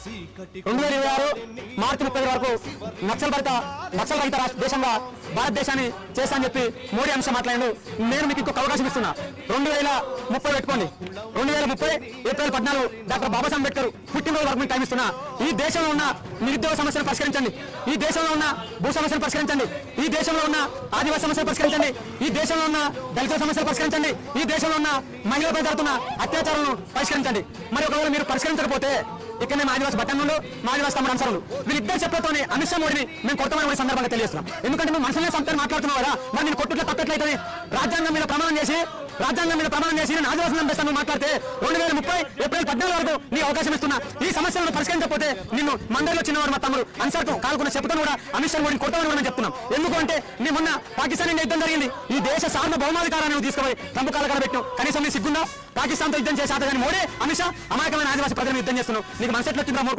2026 మార్చి 30 వరకు నక్సల్ రహిత దేశంగా భారతదేశాన్ని చేస్తా అని చెప్పి మోడీ అంశం మాట్లాడాడు. నేను మీకు ఇంకొక అవకాశం ఇస్తున్నా. 2030 పెట్టుకోండి. 2030 ఏప్రిల్ 14 డాక్టర్ బాబాసాహెబ్ అంబేద్కర్ పుట్టినరోజు వరకు మీకు టైం ఇస్తున్నా. ఈ దేశంలో ఉన్న నిరుద్యోగ సమస్యను పరిష్కరించండి. ఈ దేశంలో ఉన్న భూ సమస్యను పరిష్కరించండి. ఈ దేశంలో ఉన్న ఆదివాసీ సమస్యలు పరిష్కరించండి. ఈ దేశంలో ఉన్న దళితుల సమస్యలు పరిష్కరించండి. ఈ దేశంలో ఉన్న మహిళలపై జరుగుతున్న అత్యాచారాలను పరిష్కరించండి. మరి ఒకవేళ మీరు పరిష్కరించకపోతే ఇక్కడ మేము ఆదివాసీ బట్టన్నులు మా ఆదివాసీ తమ్ముడు అంశాలు వీళ్ళిద్దరు చెప్పతోనే అమిత్ షా మోడీని మేము కొట్టమని సందర్భంగా తెలియజేస్తున్నాం. ఎందుకంటే మేము మనుషులనే సంస్థను మాట్లాడుతున్నావు కదా, మరి నేను కొట్టుట్లా తప్పట్లయితే రాజ్యాంగం మీద ప్రమాణం చేసి నేను ఆదివాసులను చంపేస్తాను మాట్లాడితే 2030 ఏప్రిల్ 14 వరకు నీ అవకాశం ఇస్తున్నా. ఈ సమస్యలను పరిష్కరించకపోతే నిన్ను మండలిలో చిన్నవాడు మా తమ్ముడు అన్సార్తో కాల్కున్న చెప్పుతో కూడా అమిత్ షా మోడీని కొట్టమని కూడా చెప్తున్నాం. ఎందుకంటే నీ మొన్న పాకిస్తాన్ యుద్ధం జరిగింది. ఈ దేశ సార్వభౌమాధికారాన్ని తీసుకుపోయి ట్రంప్ కాలకడ పెట్టాం. కనీసం నీ సిగ్గుందా? పాకిస్తాన్తో యుద్ధం చేసే కానీ మోడీ అమిత్ షా అమాయకమైన ఆదివాసీ ప్రజలను యుద్ధం చేస్తున్నావు. నీకు మనసెట్లు వచ్చిందా? మూడు